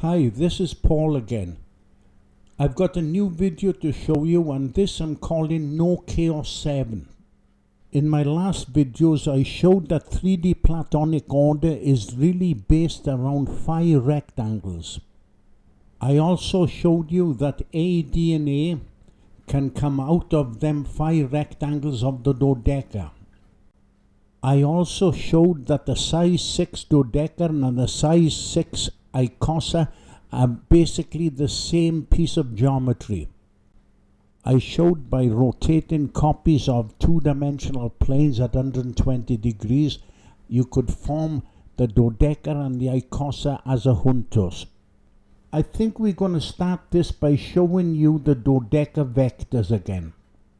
Hi, this is Paul again. I've got a new video to show you, and this I'm calling No Chaos 7. In my last videos I showed that 3D Platonic order is really based around 5 rectangles. I also showed you that A, D and A can come out of them 5 rectangles of the dodeca. I also showed that the size 6 dodecahedron and the size 6 icosahedron are basically the same piece of geometry. I showed by rotating copies of two-dimensional planes at 120 degrees you could form the dodecahedron and the icosahedron as a juntos. I think we're going to start this by showing you the dodeca vectors again.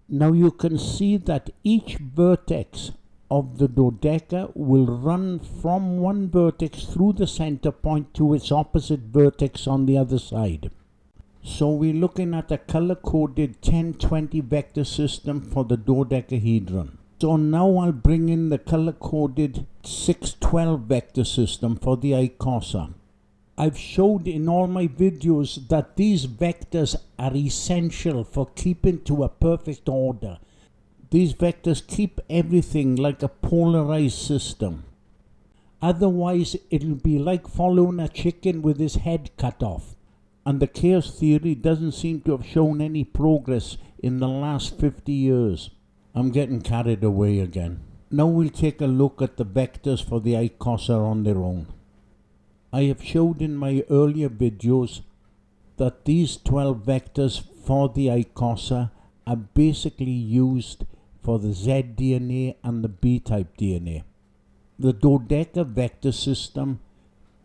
Now you can see that each vertex of the dodeca will run from one vertex through the center point to its opposite vertex on the other side. So we're looking at a color-coded 1020 vector system for the dodecahedron. So now I'll bring in the color-coded 612 vector system for the icosahedron. I've showed in all my videos that these vectors are essential for keeping to a perfect order. These vectors keep everything like a polarized system. Otherwise it'll be like following a chicken with his head cut off. And the chaos theory doesn't seem to have shown any progress in the last 50 years. I'm getting carried away again. Now we'll take a look at the vectors for the icosahedron on their own. I have showed in my earlier videos that these 12 vectors for the icosahedron are basically used for the Z DNA and the B-type DNA. The dodeca vector system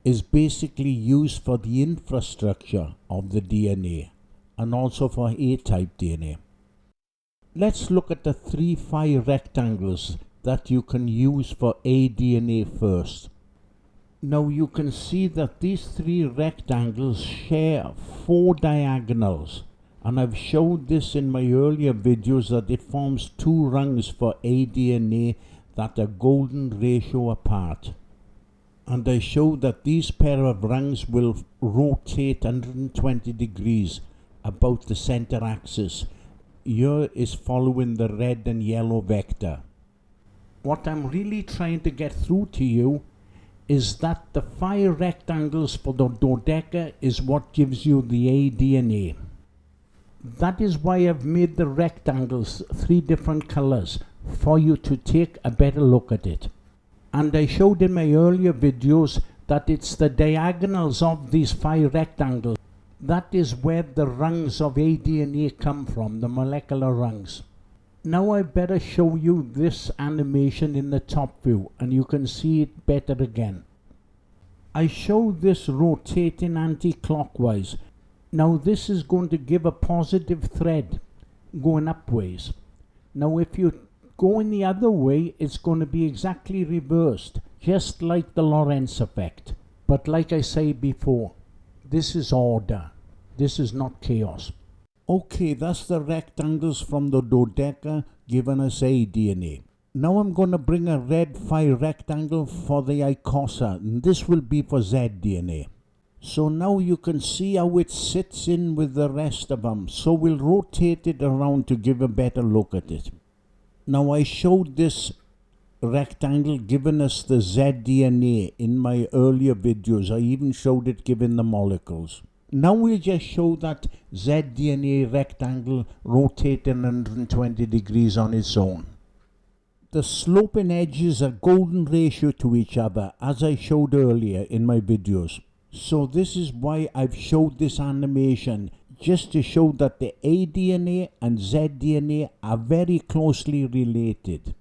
is basically used for the infrastructure of the DNA and also for A-type DNA. Let's look at the 3 PHI-RECTANGLES that you can use for A DNA first. Now you can see that these 3 rectangles share 4 diagonals. And I've showed this in my earlier videos that it forms 2 rungs for A DNA that are golden ratio apart. And I showed that these pair of rungs will rotate 120 degrees about the center axis. Here is following the red and yellow vector. What I'm really trying to get through to you is that the 5 rectangles for the dodeca is what gives you the A DNA. That is why I've made the rectangles 3 different colors for you to take a better look at it. And I showed in my earlier videos that it's the diagonals of these 5 rectangles. That is where the rungs of A DNA come from, the molecular rungs. Now I better show you this animation in the top view and you can see it better again. I show this rotating anti-clockwise. Now this is going to give a positive thread going upwards. Now if you go in the other way, it's going to be exactly reversed, just like the Lorentz effect. But like I say before, this is order. This is not chaos. Okay, that's the rectangles from the dodeca giving us A DNA. Now I'm going to bring a red 5 rectangle for the icosahedron, and this will be for Z DNA. So now you can see how it sits in with the rest of them. So we'll rotate it around to give a better look at it. Now I showed this rectangle giving us the Z DNA in my earlier videos. I even showed it giving the molecules. Now we'll just show that Z DNA rectangle rotating 120 degrees on its own. The sloping edges are golden ratio to each other, as I showed earlier in my videos. So this is why I've showed this animation, just to show that the A DNA and Z DNA are very closely related.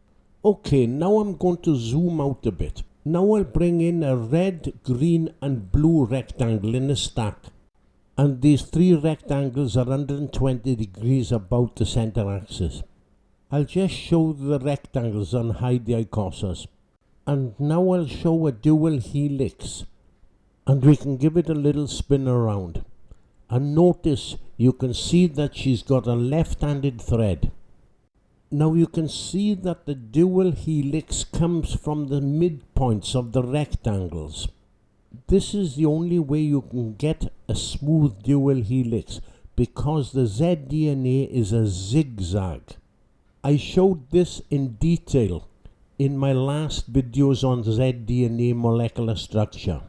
Okay, now I'm going to zoom out a bit. Now I'll bring in a red, green and blue rectangle in a stack. And these 3 rectangles are 120 degrees about the center axis. I'll just show the rectangles and hide the icosahedrons. And now I'll show a dual helix. And we can give it a little spin around. And notice you can see that she's got a left-handed thread. Now you can see that the dual helix comes from the midpoints of the rectangles. This is the only way you can get a smooth dual helix, because the zDNA is a zigzag. I showed this in detail in my last videos on zDNA molecular structure.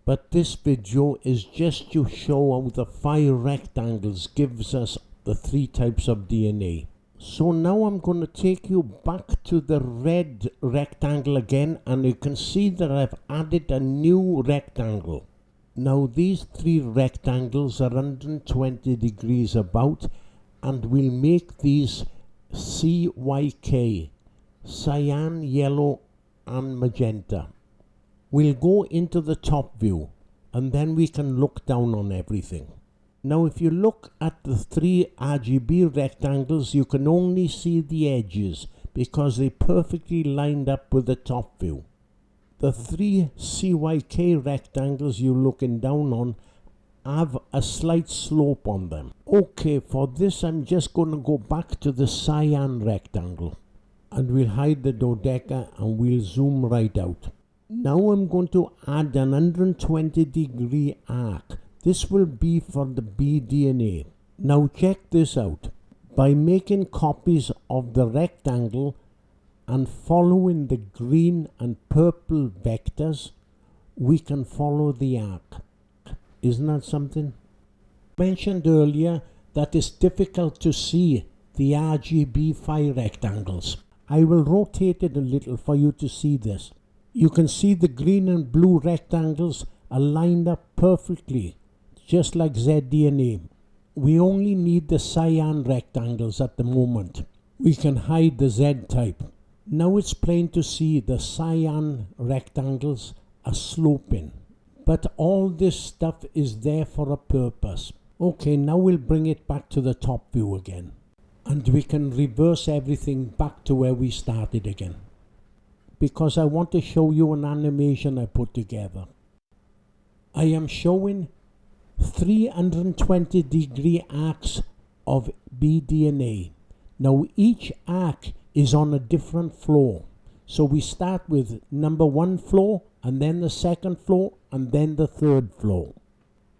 But this video is just to show how the 5 rectangles gives us the 3 types of DNA. So now I'm going to take you back to the red rectangle again, and you can see that I've added a new rectangle. Now these 3 rectangles are 120 degrees about, and we'll make these CYK, cyan, yellow and magenta. We'll go into the top view and then we can look down on everything. Now if you look at the 3 RGB rectangles, you can only see the edges because they perfectly lined up with the top view. The 3 CYK rectangles you're looking down on have a slight slope on them. Okay, for this I'm just going to go back to the cyan rectangle and we'll hide the dodeca and we'll zoom right out. Now I'm going to add an 120 degree arc. This will be for the bDNA. Now check this out. By making copies of the rectangle and following the green and purple vectors, we can follow the arc. Isn't that something? I mentioned earlier that it's difficult to see the RGB 5 rectangles. I will rotate it a little for you to see this. You can see the green and blue rectangles are lined up perfectly, just like zDNA. We only need the cyan rectangles at the moment. We can hide the Z type. Now it's plain to see the cyan rectangles are sloping. But all this stuff is there for a purpose. Okay, now we'll bring it back to the top view again. And we can reverse everything back to where we started again, because I want to show you an animation I put together. I am showing 320 degree arcs of bDNA. Now each arc is on a different floor. So we start with number 1 floor, and then the 2nd floor, and then the 3rd floor.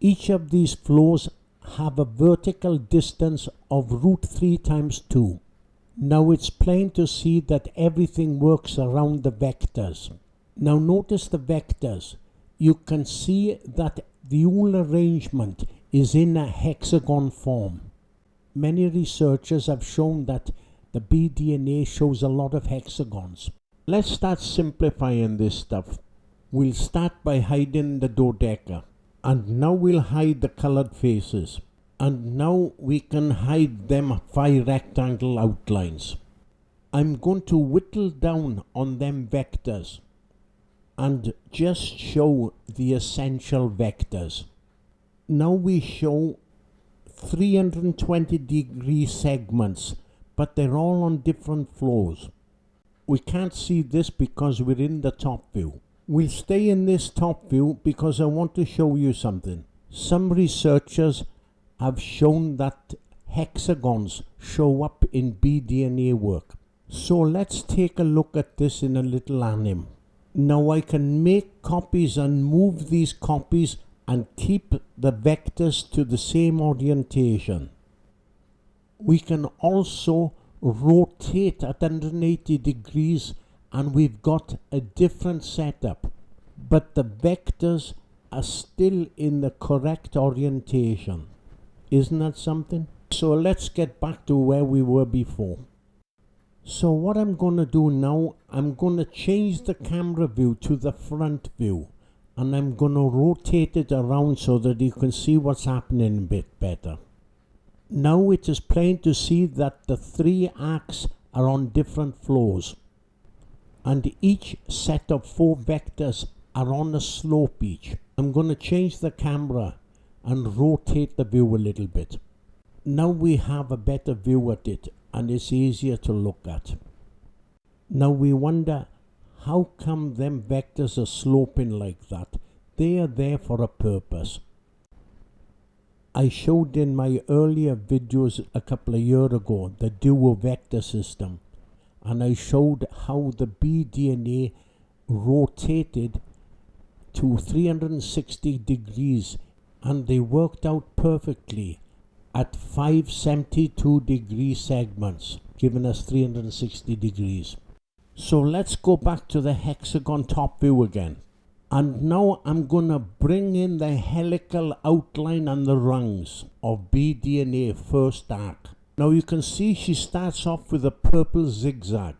Each of these floors have a vertical distance of √3 times 2. Now it's plain to see that everything works around the vectors. Now notice the vectors. You can see that the whole arrangement is in a hexagon form. Many researchers have shown that the bDNA shows a lot of hexagons. Let's start simplifying this stuff. We'll start by hiding the dodeca. And now we'll hide the colored faces. And now we can hide them 5 rectangle outlines. I'm going to whittle down on them vectors and just show the essential vectors. Now we show 320 degree segments, but they're all on different floors. We can't see this because we're in the top view. We'll stay in this top view because I want to show you something. Some researchers have shown that hexagons show up in bDNA work. So let's take a look at this in a little anim. Now I can make copies and move these copies and keep the vectors to the same orientation. We can also rotate at 180 degrees and we've got a different setup, but the vectors are still in the correct orientation. Isn't that something? So let's get back to where we were before. So what I'm going to do now, I'm going to change the camera view to the front view, and I'm going to rotate it around so that you can see what's happening a bit better. Now it is plain to see that the 3 arcs are on different floors, and each set of 4 vectors are on a slope each. I'm going to change the camera and rotate the view a little bit. Now we have a better view at it and it's easier to look at. Now we wonder, how come them vectors are sloping like that? They are there for a purpose. I showed in my earlier videos a couple of years ago the dual vector system, and I showed how the bDNA rotated to 360 degrees, and they worked out perfectly at 572 degree segments, giving us 360 degrees. So let's go back to the hexagon top view again. And now I'm going to bring in the helical outline and the rungs of BDNA first arc. Now you can see she starts off with a purple zigzag.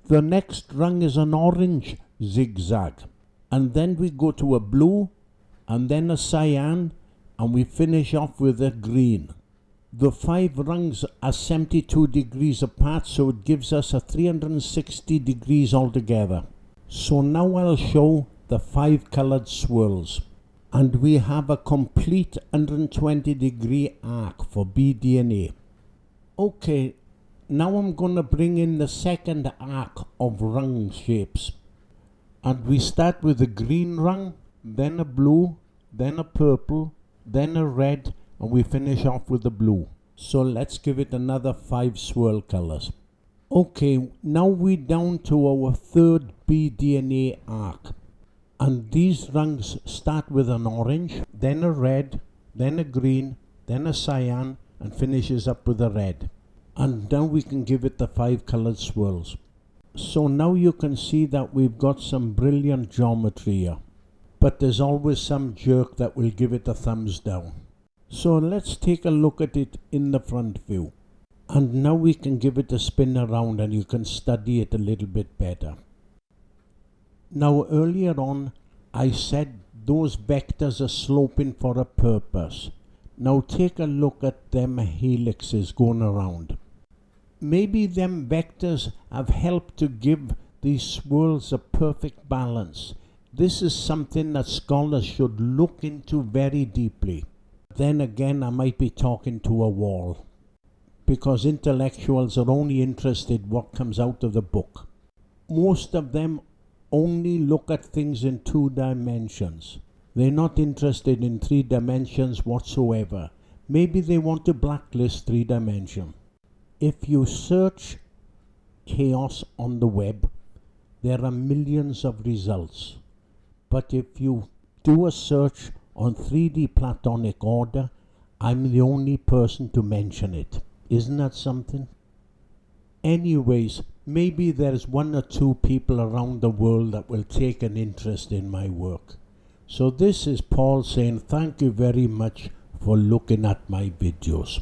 The next rung is an orange zigzag. And then we go to a blue, and then a cyan, and we finish off with a green. The 5 rungs are 72 degrees apart, so it gives us a 360 degrees altogether. So now I'll show the 5 colored swirls. And we have a complete 120 degree arc for BDNA. Okay, now I'm going to bring in the second arc of rung shapes. And we start with a green rung, then a blue, then a purple, then a red, and we finish off with the blue. So let's give it another 5 swirl colors. Okay, now we're down to our third BDNA arc. And these rungs start with an orange, then a red, then a green, then a cyan, and finishes up with a red. And now we can give it the 5 colored swirls. So now you can see that we've got some brilliant geometry here. But there's always some jerk that will give it a thumbs down. So let's take a look at it in the front view. And now we can give it a spin around and you can study it a little bit better. Now earlier on I said those vectors are sloping for a purpose. Now take a look at them helixes going around. Maybe them vectors have helped to give these swirls a perfect balance. This is something that scholars should look into very deeply. Then again, I might be talking to a wall, because intellectuals are only interested what comes out of the book. Most of them only look at things in 2 dimensions. They're not interested in 3 dimensions whatsoever. Maybe they want to blacklist 3 dimension. If you search chaos on the web, there are millions of results. But if you do a search on 3D Platonic order, I'm the only person to mention it. Isn't that something? Anyways, maybe there's 1 or 2 people around the world that will take an interest in my work. So this is Paul saying thank you very much for looking at my videos.